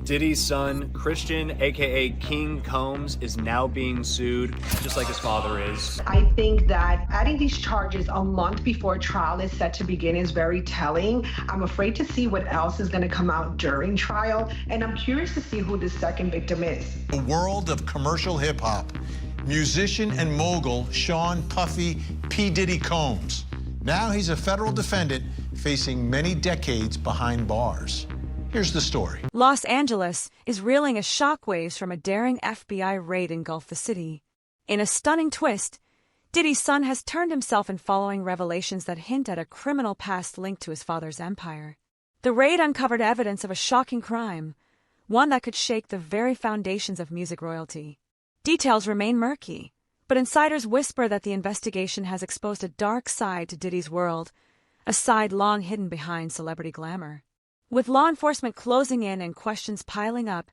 Diddy's son, Christian, aka King Combs, is now being sued, just like his father is. I think that adding these charges a month before trial is set to begin is very telling. I'm afraid to see what else is going to come out during trial, and I'm curious to see who the second victim is. The world of commercial hip-hop. Musician and mogul Sean Puffy P. Diddy Combs. Now he's a federal defendant facing many decades behind bars. Here's the story. Los Angeles is reeling as shockwaves from a daring FBI raid engulf the city. In a stunning twist, Diddy's son has turned himself in following revelations that hint at a criminal past linked to his father's empire. The raid uncovered evidence of a shocking crime, one that could shake the very foundations of music royalty. Details remain murky, but insiders whisper that the investigation has exposed a dark side to Diddy's world, a side long hidden behind celebrity glamour. With law enforcement closing in and questions piling up,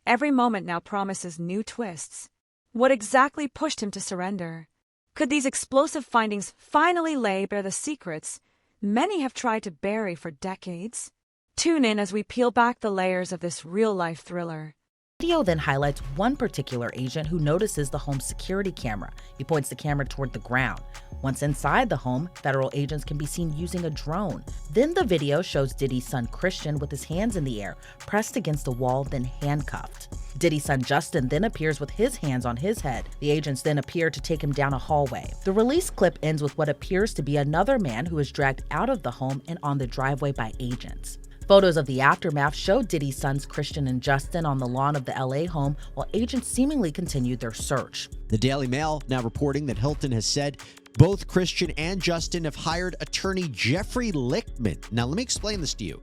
every moment now promises new twists. What exactly pushed him to surrender? Could these explosive findings finally lay bare the secrets many have tried to bury for decades? Tune in as we peel back the layers of this real-life thriller. The video then highlights one particular agent who notices the home's security camera. He points the camera toward the ground. Once inside the home, federal agents can be seen using a drone. Then the video shows Diddy's son Christian with his hands in the air, pressed against the wall, then handcuffed. Diddy's son Justin then appears with his hands on his head. The agents then appear to take him down a hallway. The release clip ends with what appears to be another man who is dragged out of the home and on the driveway by agents. Photos of the aftermath show Diddy's sons Christian and Justin on the lawn of the LA home while agents seemingly continued their search. The Daily Mail now reporting that Hilton has said both Christian and Justin have hired attorney Jeffrey Lichtman. Now, let me explain this to you.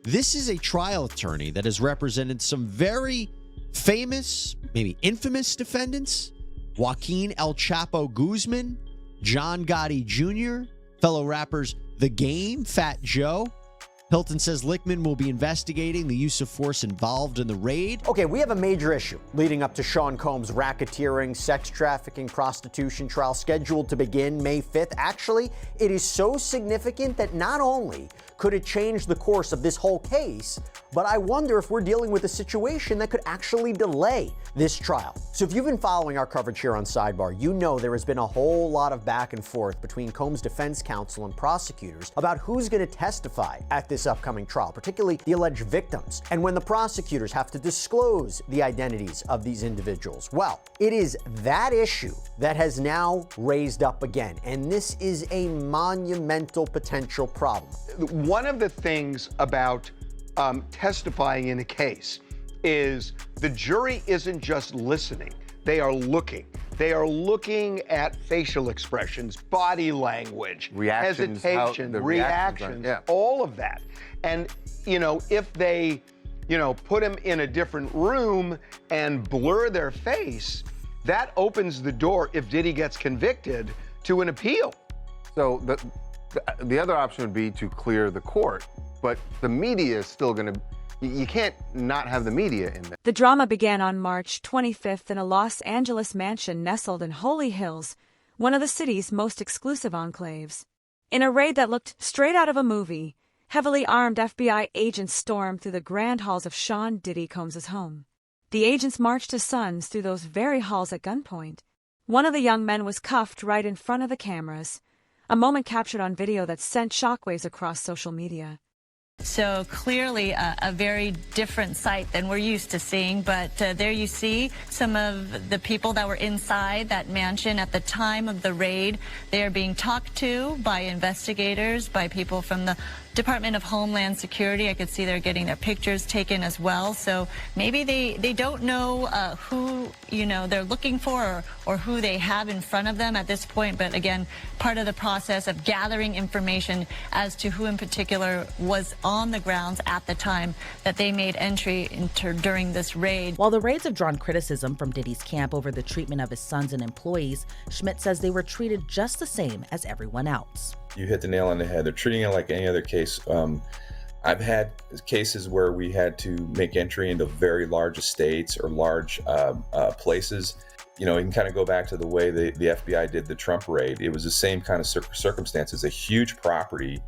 This is a trial attorney that has represented some very famous, maybe infamous defendants. Joaquin El Chapo Guzman, John Gotti Jr., fellow rappers The Game, Fat Joe. Hilton says Lichtman will be investigating the use of force involved in the raid. Okay, we have a major issue leading up to Sean Combs' racketeering, sex trafficking, prostitution trial scheduled to begin May 5th. Actually, it is so significant that not only could it change the course of this whole case, but I wonder if we're dealing with a situation that could actually delay this trial. So if you've been following our coverage here on Sidebar, you know there has been a whole lot of back and forth between Combs' defense counsel and prosecutors about who's going to testify at this upcoming trial, particularly the alleged victims, and when the prosecutors have to disclose the identities of these individuals. Well, it is that issue that has now raised up again, and this is a monumental potential problem. One of the things about testifying in a case is the jury isn't just listening, they are looking. They are looking at facial expressions, body language, reactions, hesitation, reactions, all of that. And, you know, if they, you know, put them in a different room and blur their face, that opens the door, if Diddy gets convicted, to an appeal. So the other option would be to clear the court, but the media is still going to, you can't not have the media in there. The drama began on March 25th in a Los Angeles mansion nestled in Holy Hills, one of the city's most exclusive enclaves. In a raid that looked straight out of a movie, heavily armed FBI agents stormed through the grand halls of Sean Diddy Combs' home. The agents marched his sons through those very halls at gunpoint. One of the young men was cuffed right in front of the cameras, a moment captured on video that sent shockwaves across social media. So clearly a very different sight than we're used to seeing, but there you see some of the people that were inside that mansion at the time of the raid. They are being talked to by investigators, by people from the Department of Homeland Security. I could see they're getting their pictures taken as well. So maybe they don't know who, you know, they're looking for or who they have in front of them at this point. But again, part of the process of gathering information as to who in particular was on the grounds at the time that they made entry into during this raid. While the raids have drawn criticism from Diddy's camp over the treatment of his sons and employees, Schmidt says they were treated just the same as everyone else. You hit the nail on the head. They're treating it like any other case. I've had cases where we had to make entry into very large estates or large places. You know, you can kind of go back to the way the FBI did the Trump raid. It was the same kind of circumstances, a huge property.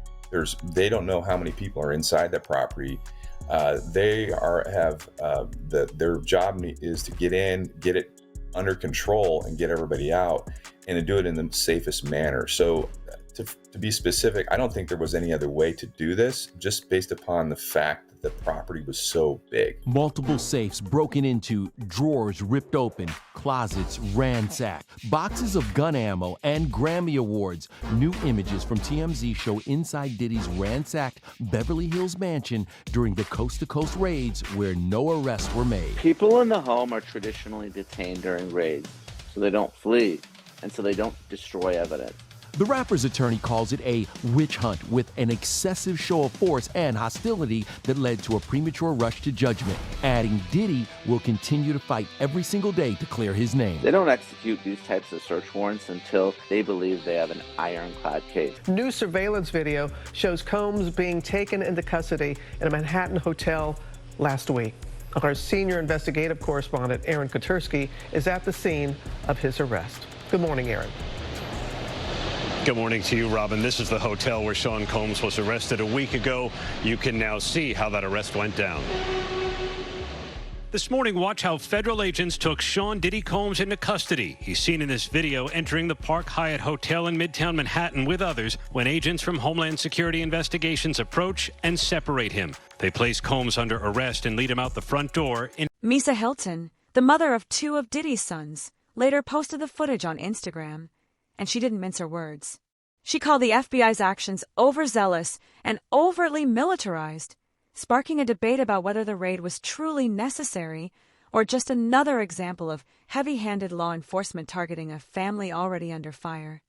They don't know how many people are inside that property. They have their job is to get in, get it under control, and get everybody out, and to do it in the safest manner. So, to be specific, I don't think there was any other way to do this, just based upon the fact that the property was so big. Multiple safes broken into, drawers ripped open, closets ransacked, boxes of gun ammo, and Grammy Awards. New images from TMZ show inside Diddy's ransacked Beverly Hills mansion during the coast-to-coast raids where no arrests were made. People in the home are traditionally detained during raids, so they don't flee and so they don't destroy evidence. The rapper's attorney calls it a witch hunt with an excessive show of force and hostility that led to a premature rush to judgment, adding Diddy will continue to fight every single day to clear his name. They don't execute these types of search warrants until they believe they have an ironclad case. New surveillance video shows Combs being taken into custody in a Manhattan hotel last week. Our senior investigative correspondent, Aaron Kotursky, is at the scene of his arrest. Good morning, Aaron. Good morning to you, Robin. This is the hotel where Sean Combs was arrested a week ago. You can now see how that arrest went down. This morning, watch how federal agents took Sean Diddy Combs into custody. He's seen in this video entering the Park Hyatt Hotel in Midtown Manhattan with others when agents from Homeland Security Investigations approach and separate him. They place Combs under arrest and lead him out the front door. Misa Hilton, the mother of two of Diddy's sons, later posted the footage on Instagram, and she didn't mince her words. She called the FBI's actions overzealous and overtly militarized, sparking a debate about whether the raid was truly necessary or just another example of heavy-handed law enforcement targeting a family already under fire.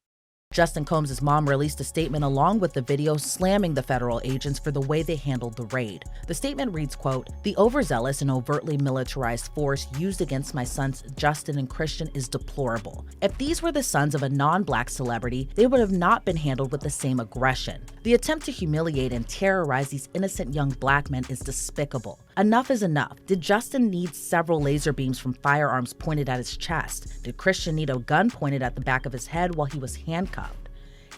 Justin Combs' mom released a statement along with the video slamming the federal agents for the way they handled the raid. The statement reads, quote, "The overzealous and overtly militarized force used against my sons Justin and Christian is deplorable. If these were the sons of a non-black celebrity, they would have not been handled with the same aggression. The attempt to humiliate and terrorize these innocent young black men is despicable. Enough is enough. Did Justin need several laser beams from firearms pointed at his chest? Did Christian need a gun pointed at the back of his head while he was handcuffed?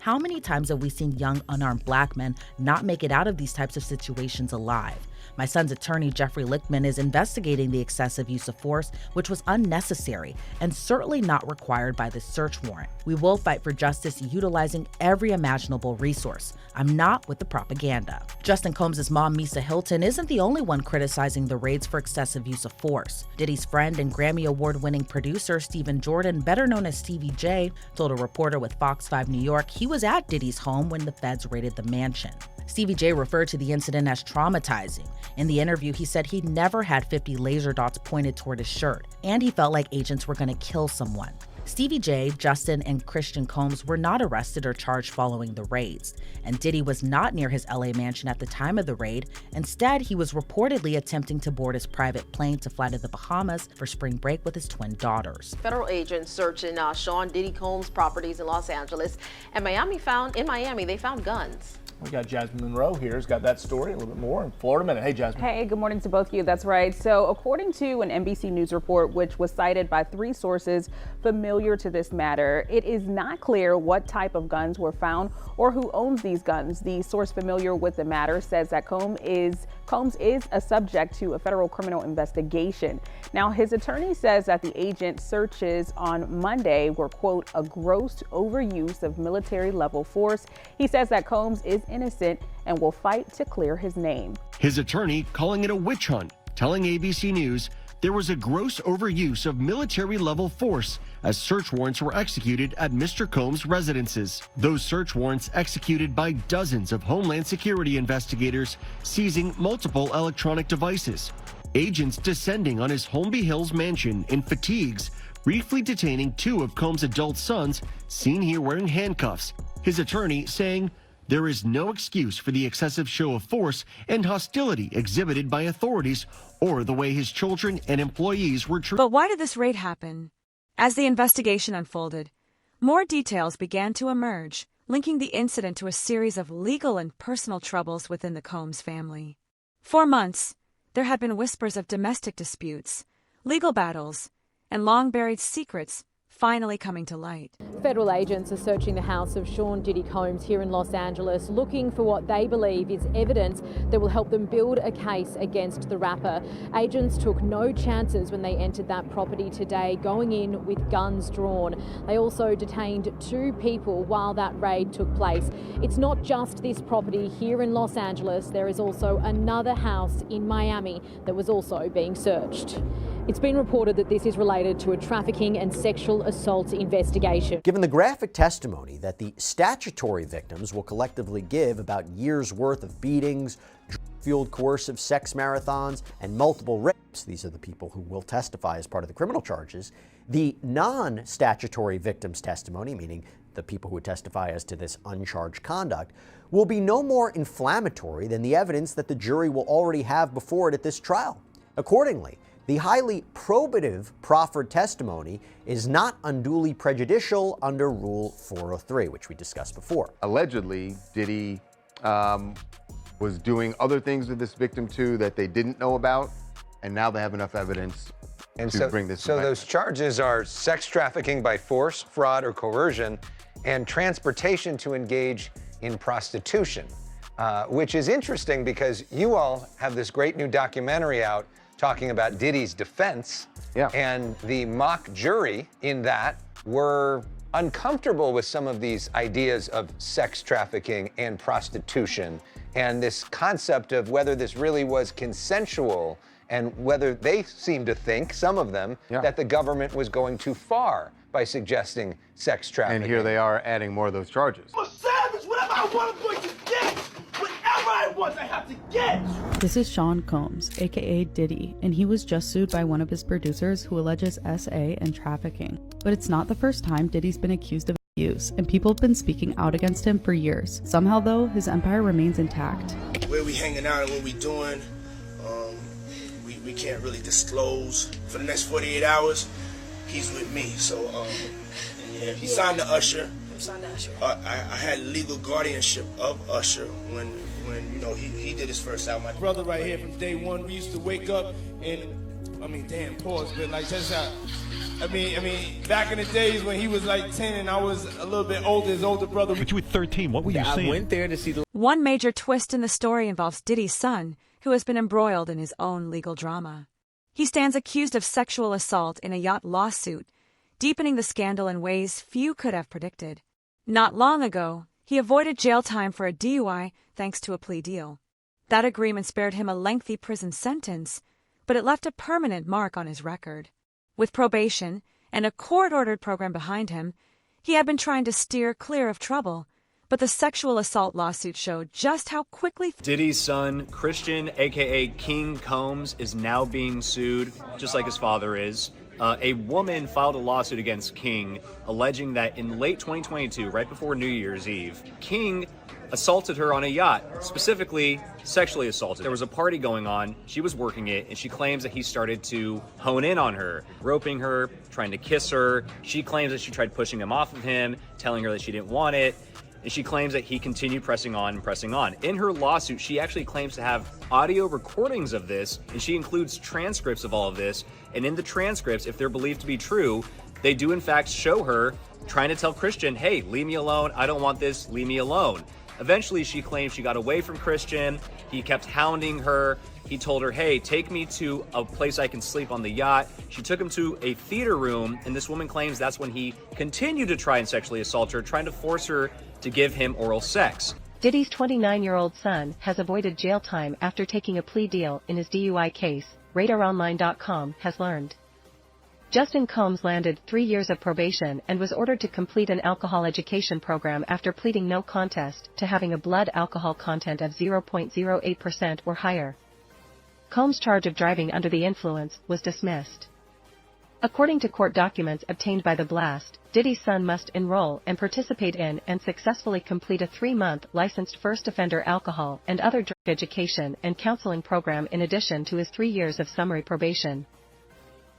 How many times have we seen young, unarmed black men not make it out of these types of situations alive? My son's attorney, Jeffrey Lichtman, is investigating the excessive use of force, which was unnecessary and certainly not required by this search warrant. We will fight for justice utilizing every imaginable resource. I'm not with the propaganda." Justin Combs' mom, Misa Hilton, isn't the only one criticizing the raids for excessive use of force. Diddy's friend and Grammy Award-winning producer Stephen Jordan, better known as Stevie J, told a reporter with Fox 5 New York he was at Diddy's home when the feds raided the mansion. Stevie J referred to the incident as traumatizing. In the interview, he said he'd never had 50 laser dots pointed toward his shirt, and he felt like agents were going to kill someone. Stevie J, Justin, and Christian Combs were not arrested or charged following the raids, and Diddy was not near his LA mansion at the time of the raid. Instead, he was reportedly attempting to board his private plane to fly to the Bahamas for spring break with his twin daughters. Federal agents searching Sean Diddy Combs' properties in Los Angeles and Miami they found guns. We got Jasmine Monroe here, has got that story, a little bit more in Florida Minute. Hey, Jasmine. Hey, good morning to both of you. That's right. So according to an NBC News report, which was cited by 3 sources familiar to this matter, it is not clear what type of guns were found or who owns these guns. The source familiar with the matter says that Combs is a subject to a federal criminal investigation. Now, his attorney says that the agent searches on Monday were, quote, a gross overuse of military level force. He says that Combs is innocent and will fight to clear his name. His attorney calling it a witch hunt, telling ABC News there was a gross overuse of military-level force as search warrants were executed at Mr. Combs' residences. Those search warrants executed by dozens of Homeland Security investigators, seizing multiple electronic devices. Agents descending on his Holmby Hills mansion in fatigues, briefly detaining 2 of Combs' adult sons, seen here wearing handcuffs. His attorney saying, there is no excuse for the excessive show of force and hostility exhibited by authorities or the way his children and employees were treated. But why did this raid happen? As the investigation unfolded, more details began to emerge, linking the incident to a series of legal and personal troubles within the Combs family. For months, there had been whispers of domestic disputes, legal battles, and long-buried secrets finally coming to light. Federal agents are searching the house of Sean Diddy Combs here in Los Angeles, looking for what they believe is evidence that will help them build a case against the rapper. Agents took no chances when they entered that property today, going in with guns drawn. They also detained 2 people while that raid took place. It's not just this property here in Los Angeles. There is also another house in Miami that was also being searched. It's been reported that this is related to a trafficking and sexual assault investigation. Given the graphic testimony that the statutory victims will collectively give about years' worth of beatings, fueled coercive sex marathons, and multiple rapes, these are the people who will testify as part of the criminal charges, the non-statutory victims' testimony, meaning the people who would testify as to this uncharged conduct, will be no more inflammatory than the evidence that the jury will already have before it at this trial. Accordingly, the highly probative proffered testimony is not unduly prejudicial under Rule 403, which we discussed before. Allegedly, Diddy was doing other things with this victim too that they didn't know about, and now they have enough evidence to bring this. So those charges are sex trafficking by force, fraud, or coercion, and transportation to engage in prostitution, which is interesting because you all have this great new documentary out talking about Diddy's defense, and the mock jury in that were uncomfortable with some of these ideas of sex trafficking and prostitution, and this concept of whether this really was consensual, and whether they seemed to think, some of them, that the government was going too far by suggesting sex trafficking. And here they are adding more of those charges. I'm a savage. Whatever I want, I'm going to get. Whatever I want, I have to get. This is Sean Combs, aka Diddy, and he was just sued by one of his producers who alleges SA and trafficking. But it's not the first time Diddy's been accused of abuse, and people have been speaking out against him for years. Somehow, though, his empire remains intact. Where we hanging out and what we doing, we can't really disclose. For the next 48 hours, he's with me. So, yeah, he signed the Usher. I had legal guardianship of Usher when you know he did his first album. My brother right here from day one, we used to wake up and pause, but like that's how. I mean, back in the days when he was like 10 and I was a little bit older, his older brother. But you were 13. What were you saying? I went there to see the. One major twist in the story involves Diddy's son, who has been embroiled in his own legal drama. He stands accused of sexual assault in a yacht lawsuit, deepening the scandal in ways few could have predicted. Not long ago, he avoided jail time for a DUI thanks to a plea deal. That agreement spared him a lengthy prison sentence, but it left a permanent mark on his record. With probation and a court-ordered program behind him, he had been trying to steer clear of trouble, but the sexual assault lawsuit showed just how quickly Diddy's son, Christian, aka King Combs, is now being sued, just like his father is. A woman filed a lawsuit against King, alleging that in late 2022, right before New Year's Eve, King assaulted her on a yacht, specifically sexually assaulted. There was a party going on, she was working it, and she claims that he started to hone in on her, roping her, trying to kiss her. She claims that she tried pushing him off of him, telling her that she didn't want it, and she claims that he continued pressing on and pressing on. In her lawsuit, she actually claims to have audio recordings of this, and she includes transcripts of all of this, and in the transcripts, if they're believed to be true, they do in fact show her trying to tell Christian, hey, leave me alone, I don't want this, leave me alone. Eventually, she claims she got away from Christian. He kept hounding her. He told her, hey, take me to a place I can sleep on the yacht. She took him to a theater room, and this woman claims that's when he continued to try and sexually assault her, trying to force her to give him oral sex. Diddy's 29-year-old son has avoided jail time after taking a plea deal in his DUI case, RadarOnline.com has learned. Justin Combs landed 3 years of probation and was ordered to complete an alcohol education program after pleading no contest to having a blood alcohol content of 0.08% or higher. Combs' charge of driving under the influence was dismissed. According to court documents obtained by The Blast, Diddy's son must enroll and participate in and successfully complete a 3-month licensed first offender alcohol and other drug education and counseling program in addition to his 3 years of summary probation.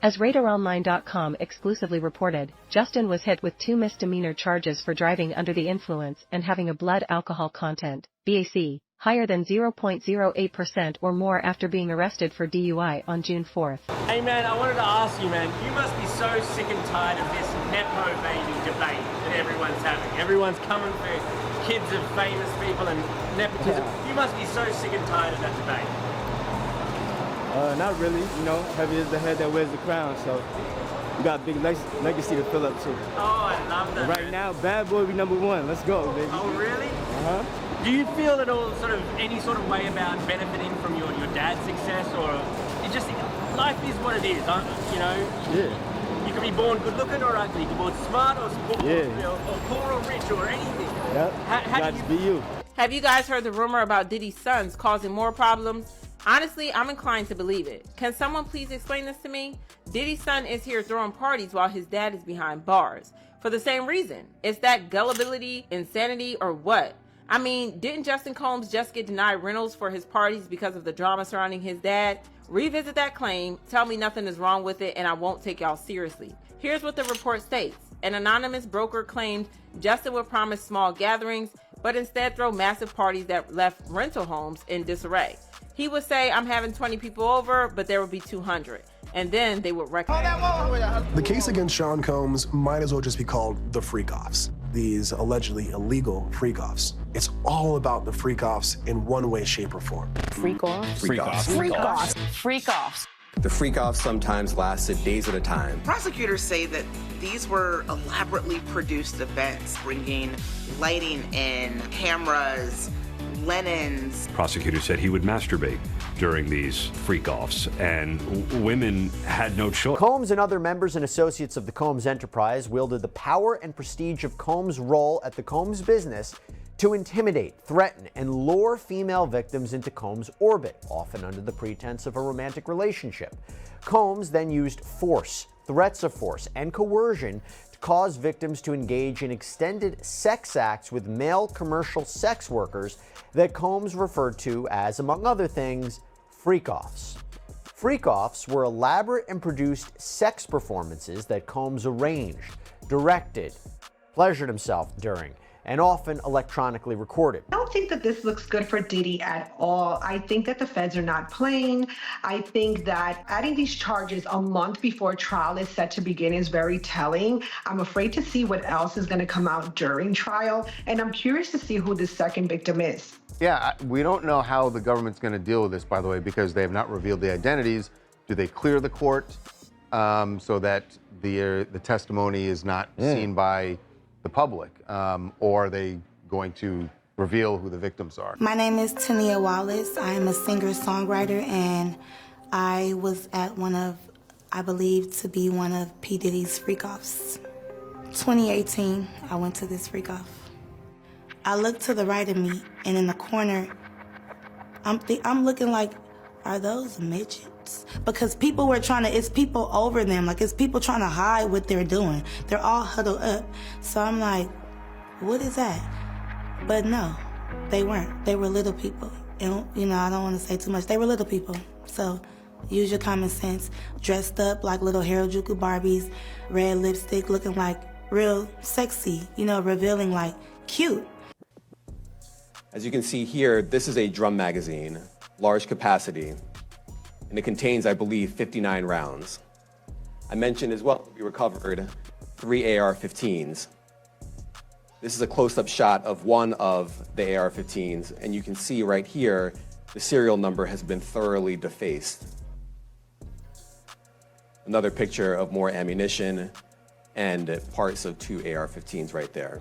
As RadarOnline.com exclusively reported, Justin was hit with 2 misdemeanor charges for driving under the influence and having a blood alcohol content, BAC, higher than 0.08% or more after being arrested for DUI on June 4th. Hey man, I wanted to ask you, man, you must be so sick and tired of this Nepo baby debate that everyone's having. Everyone's coming for kids of famous people and nepotism. You must be so sick and tired of that debate. Not really, you know, heavy is the head that wears the crown, so we got a big legacy to fill up too. Oh, I love that. Right now, bad boy be #1. Let's go, baby. Oh, really? Uh-huh. Do you feel at all any sort of way about benefiting from your dad's success, or it just, life is what it is, you know? Yeah. You can be born good looking or ugly, you can be born smart or poor or rich or anything. Yep, How do you be you. Have you guys heard the rumor about Diddy's sons causing more problems? Honestly, I'm inclined to believe it. Can someone please explain this to me? Diddy's son is here throwing parties while his dad is behind bars. For the same reason. Is that gullibility, insanity, or what? I mean, didn't Justin Combs just get denied rentals for his parties because of the drama surrounding his dad? Revisit that claim, tell me nothing is wrong with it, and I won't take y'all seriously. Here's what the report states. An anonymous broker claimed Justin would promise small gatherings, but instead throw massive parties that left rental homes in disarray. He would say, I'm having 20 people over, but there would be 200. And then they would recognize. The case against Sean Combs might as well just be called the freak-offs. These allegedly illegal freak-offs. It's all about the freak-offs in one way, shape, or form. Freak-offs? Freak-offs. Freak-offs. Freak-offs. The freak-offs sometimes lasted days at a time. Prosecutors say that these were elaborately produced events, bringing lighting in, cameras, linens. Prosecutors said he would masturbate during these freak-offs, and women had no choice. Combs and other members and associates of the Combs enterprise wielded the power and prestige of Combs' role at the Combs business to intimidate, threaten, and lure female victims into Combs' orbit, often under the pretense of a romantic relationship. Combs then used force, threats of force, and coercion to cause victims to engage in extended sex acts with male commercial sex workers that Combs referred to as, among other things, freak-offs. Freak-offs were elaborate and produced sex performances that Combs arranged, directed, pleasured himself during, and often electronically recorded. I don't think that this looks good for Diddy at all. I think that the feds are not playing. I think that adding these charges a month before trial is set to begin is very telling. I'm afraid to see what else is going to come out during trial, and I'm curious to see who the second victim is. Yeah, we don't know how the government's going to deal with this, by the way, because they have not revealed the identities. Do they clear the court so that the testimony is not seen by the public, or are they going to reveal who the victims are? My name is Tania Wallace. I am a singer-songwriter, and I was at I believe to be one of P. Diddy's freak-offs. 2018, I went to this freak-off. I looked to the right of me, and in the corner, I'm looking like, are those midgets? Because people were it's people over them, like it's people trying to hide what they're doing. They're all huddled up. So I'm like, what is that? But no, they weren't. They were little people. And, I don't want to say too much. They were little people. So use your common sense. Dressed up like little Harajuku Barbies, red lipstick, looking like real sexy, revealing like cute. As you can see here, this is a drum magazine, large capacity, and it contains, I believe, 59 rounds. I mentioned as well we recovered 3 AR-15s. This is a close-up shot of one of the AR-15s, and you can see right here, the serial number has been thoroughly defaced. Another picture of more ammunition and parts of 2 AR-15s right there.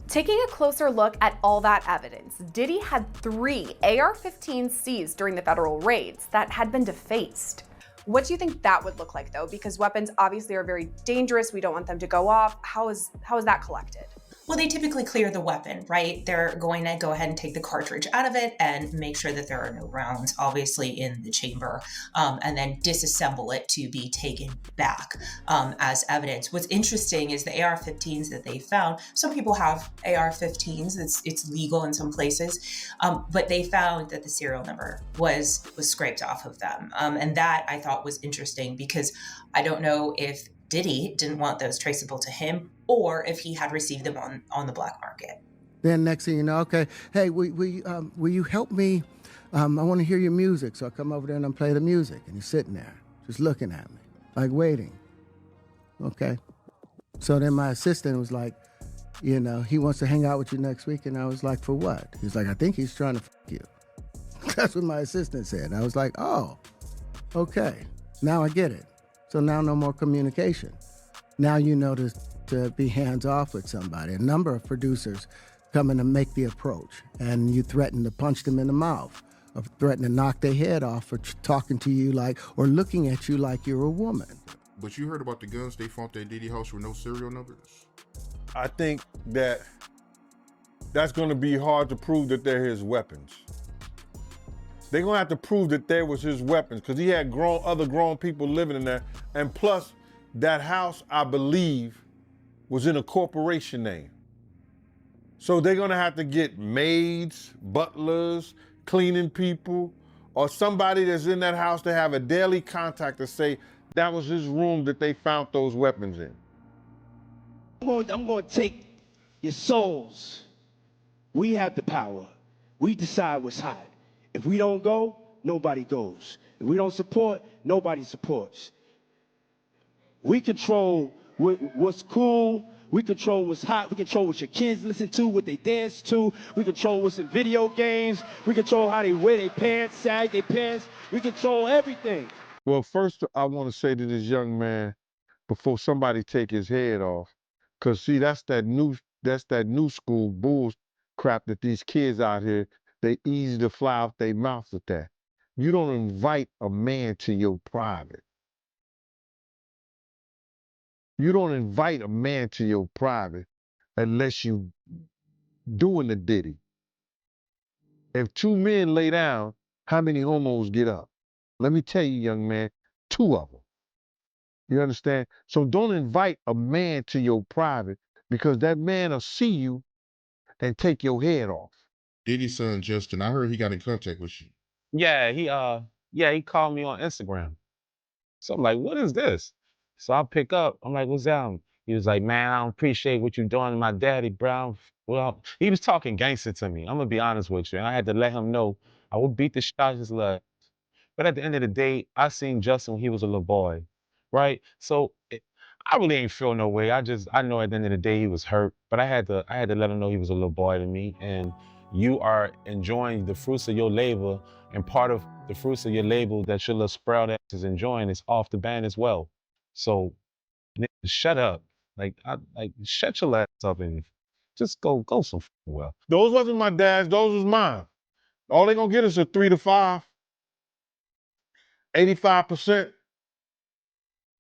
Taking a closer look at all that evidence, Diddy had 3 AR-15s seized during the federal raids that had been defaced. What do you think that would look like though? Because weapons obviously are very dangerous. We don't want them to go off. How is that collected? Well, they typically clear the weapon, right? They're going to go ahead and take the cartridge out of it and make sure that there are no rounds, obviously, in the chamber, and then disassemble it to be taken back as evidence. What's interesting is the AR-15s that they found. Some people have AR-15s. It's legal in some places, but they found that the serial number was scraped off of them, and that I thought was interesting because I don't know if Diddy didn't want those traceable to him or if he had received them on the black market. Then next thing you know, okay, hey, will you help me? I want to hear your music. So I come over there and I play the music. And he's sitting there, just looking at me, like waiting. Okay. So then my assistant was like, you know, he wants to hang out with you next week. And I was like, for what? He's like, I think he's trying to f you. That's what my assistant said. And I was like, oh, okay. Now I get it. So now no more communication. Now you know to be hands off with somebody. A number of producers come in and make the approach. And you threaten to punch them in the mouth, or threaten to knock their head off for talking to you like, or looking at you like you're a woman. But you heard about the guns they found at Diddy house with no serial numbers? I think that that's going to be hard to prove that they're his weapons. They're going to have to prove that they was his weapons because he had other grown people living in there. And plus, that house, I believe, was in a corporation name. So they're going to have to get maids, butlers, cleaning people, or somebody that's in that house to have a daily contact to say that was his room that they found those weapons in. I'm going to take your souls. We have the power. We decide what's hot. If we don't go, nobody goes. If we don't support, nobody supports. We control what's cool. We control what's hot. We control what your kids listen to, what they dance to. We control what's in video games. We control how they wear their pants, sag their pants. We control everything. Well, first, I want to say to this young man, before somebody take his head off, because see, that's that new school bull crap that these kids out here, they easy to fly off their mouth with that. You don't invite a man to your private. You don't invite a man to your private unless you doing the Diddy. If two men lay down, how many homos get up? Let me tell you, young man, 2 of them. You understand? So don't invite a man to your private because that man will see you and take your head off. Diddy's son, Justin, I heard he got in contact with you. Yeah, he called me on Instagram. So I'm like, what is this? So I pick up, I'm like, what's that? He was like, man, I don't appreciate what you're doing to my daddy, bro. Well, he was talking gangster to me. I'm gonna be honest with you. And I had to let him know I would beat the shit out of his leg. But at the end of the day, I seen Justin when he was a little boy, right? So I really ain't feel no way. I know at the end of the day he was hurt, but I had to let him know he was a little boy to me. And you are enjoying the fruits of your labor, and part of the fruits of your labor that your little sprout ass is enjoying is off the ban as well. So shut up, shut your ass up and just go some well. Those wasn't my dad's, those was mine. All they gonna get is a 3 to 5. 85%.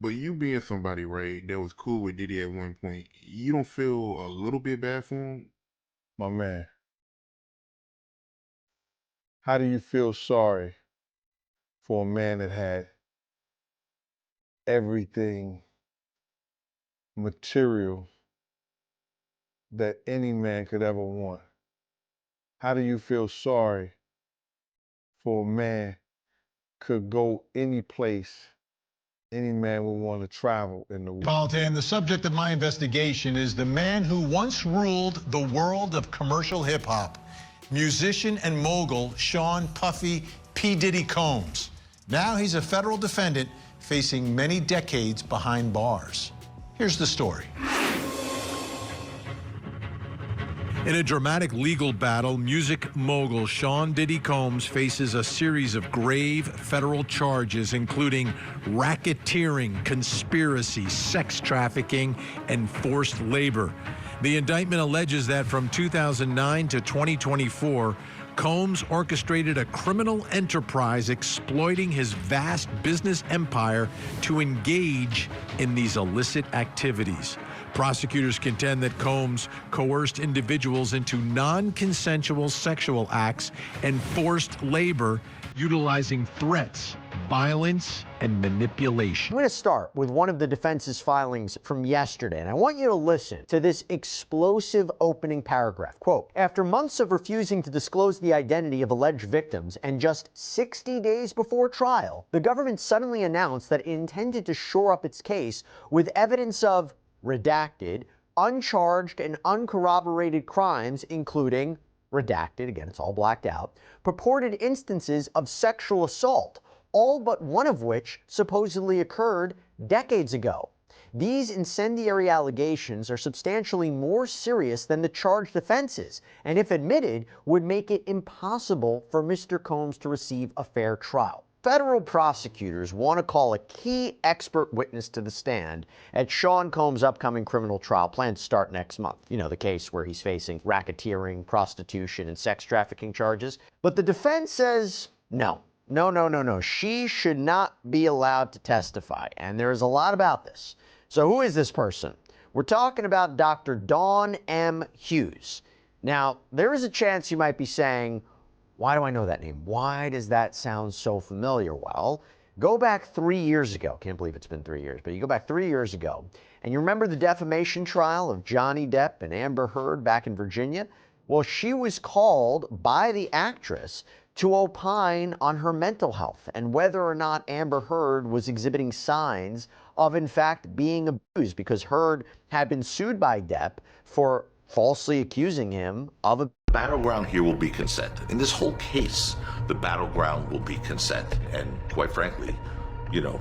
But you being somebody, Ray, that was cool with Diddy at one point, you don't feel a little bit bad for him? My man, how do you feel sorry for a man that had everything material that any man could ever want? How do you feel sorry for a man could go any place any man would want to travel in the world? Politan, the subject of my investigation is the man who once ruled the world of commercial hip-hop, musician and mogul Sean Puffy P. Diddy Combs. Now he's a federal defendant facing many decades behind bars. Here's the story. In a dramatic legal battle, music mogul Sean Diddy Combs faces a series of grave federal charges, including racketeering, conspiracy, sex trafficking, and forced labor. The indictment alleges that from 2009 to 2024, Combs orchestrated a criminal enterprise exploiting his vast business empire to engage in these illicit activities. Prosecutors contend that Combs coerced individuals into non-consensual sexual acts and forced labor, utilizing threats, violence, and manipulation. I'm going to start with one of the defense's filings from yesterday, and I want you to listen to this explosive opening paragraph. Quote, after months of refusing to disclose the identity of alleged victims and just 60 days before trial, the government suddenly announced that it intended to shore up its case with evidence of redacted, uncharged and uncorroborated crimes, including, redacted, again, it's all blacked out, purported instances of sexual assault, all but one of which supposedly occurred decades ago. These incendiary allegations are substantially more serious than the charged offenses, and if admitted, would make it impossible for Mr. Combs to receive a fair trial. Federal prosecutors want to call a key expert witness to the stand at Sean Combs' upcoming criminal trial planned to start next month. You know, the case where he's facing racketeering, prostitution, and sex trafficking charges. But the defense says no. No. She should not be allowed to testify, and there is a lot about this. So who is this person? We're talking about Dr. Dawn M. Hughes. Now, there is a chance you might be saying, why do I know that name? Why does that sound so familiar? Well, go back 3 years ago. Can't believe it's been 3 years, but you go back 3 years ago, and you remember the defamation trial of Johnny Depp and Amber Heard back in Virginia? Well, she was called by the actress to opine on her mental health and whether or not Amber Heard was exhibiting signs of, in fact, being abused, because Heard had been sued by Depp for falsely accusing him of abuse. The battleground here will be consent. In this whole case, the battleground will be consent. And quite frankly, you know,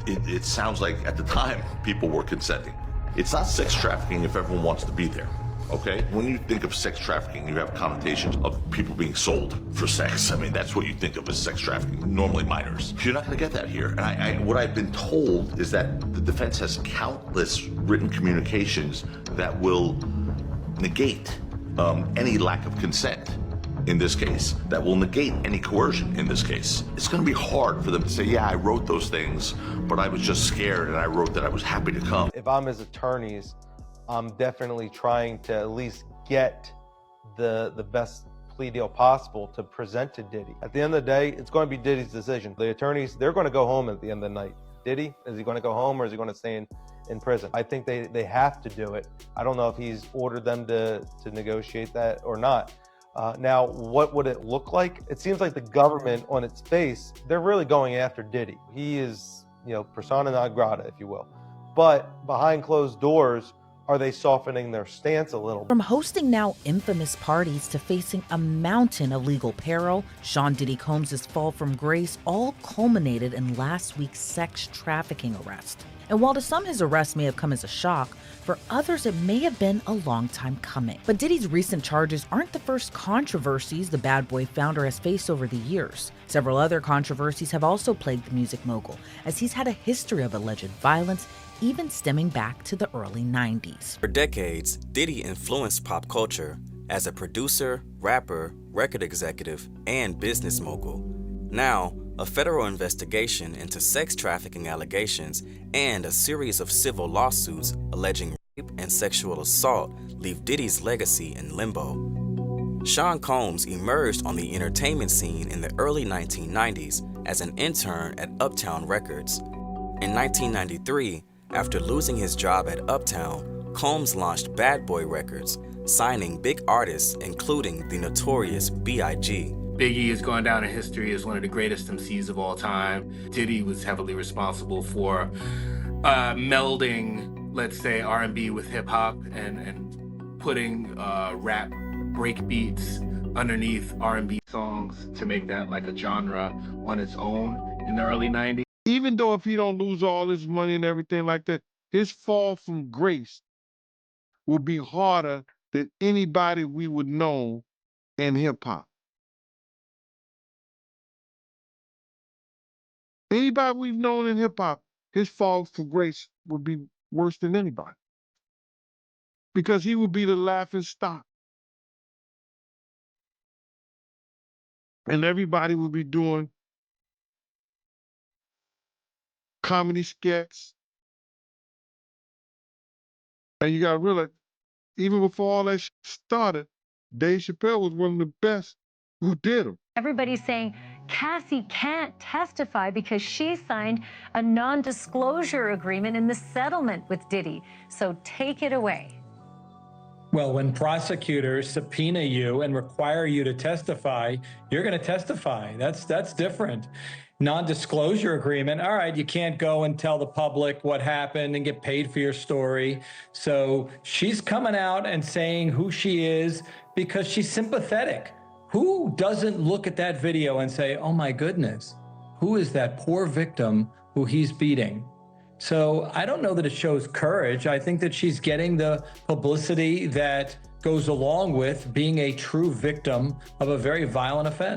it sounds like at the time people were consenting. It's not sex trafficking if everyone wants to be there. Okay? When you think of sex trafficking, you have connotations of people being sold for sex. I mean, that's what you think of as sex trafficking, normally minors. You're not gonna get that here. And what I've been told is that the defense has countless written communications that will negate any lack of consent in this case, that will negate any coercion in this case. It's gonna be hard for them to say, yeah, I wrote those things, but I was just scared and I wrote that I was happy to come. If I'm his attorneys, I'm definitely trying to at least get the best plea deal possible to present to Diddy. At the end of the day, it's going to be Diddy's decision. The attorneys, they're going to go home at the end of the night. Diddy, is he going to go home or is he going to stay in prison? I think they have to do it. I don't know if he's ordered them to negotiate that or not. Now, what would it look like? It seems like the government on its face, they're really going after Diddy. He is, you know, persona non grata, if you will. But behind closed doors, are they softening their stance a little? From hosting now infamous parties to facing a mountain of legal peril, Sean Diddy Combs' fall from grace all culminated in last week's sex trafficking arrest. And while to some his arrest may have come as a shock, for others it may have been a long time coming. But Diddy's recent charges aren't the first controversies the Bad Boy founder has faced over the years. Several other controversies have also plagued the music mogul, as he's had a history of alleged violence, even stemming back to the early 90s. For decades, Diddy influenced pop culture as a producer, rapper, record executive, and business mogul. Now, a federal investigation into sex trafficking allegations and a series of civil lawsuits alleging rape and sexual assault leave Diddy's legacy in limbo. Sean Combs emerged on the entertainment scene in the early 1990s as an intern at Uptown Records. In 1993, after losing his job at Uptown, Combs launched Bad Boy Records, signing big artists including the notorious B.I.G. Biggie is going down in history as one of the greatest MCs of all time. Diddy was heavily responsible for melding, let's say, R&B with hip hop and putting rap break beats underneath R&B songs to make that like a genre on its own in the early 90s. Even though if he don't lose all his money and everything like that, his fall from grace will be harder than anybody we would know in hip hop. Anybody we've known in hip hop, his fall from grace would be worse than anybody. Because he would be the laughing stock. And everybody would be doing comedy sketches. And you gotta realize, even before all that started, Dave Chappelle was one of the best who did them. Everybody's saying Cassie can't testify because she signed a non-disclosure agreement in the settlement with Diddy. So take it away. Well, when prosecutors subpoena you and require you to testify, you're going to testify. That's different. Non-disclosure agreement. All right, you can't go and tell the public what happened and get paid for your story. So she's coming out and saying who she is because she's sympathetic. Who doesn't look at that video and say, oh my goodness, who is that poor victim who he's beating? So I don't know that it shows courage. I think that she's getting the publicity that goes along with being a true victim of a very violent offense.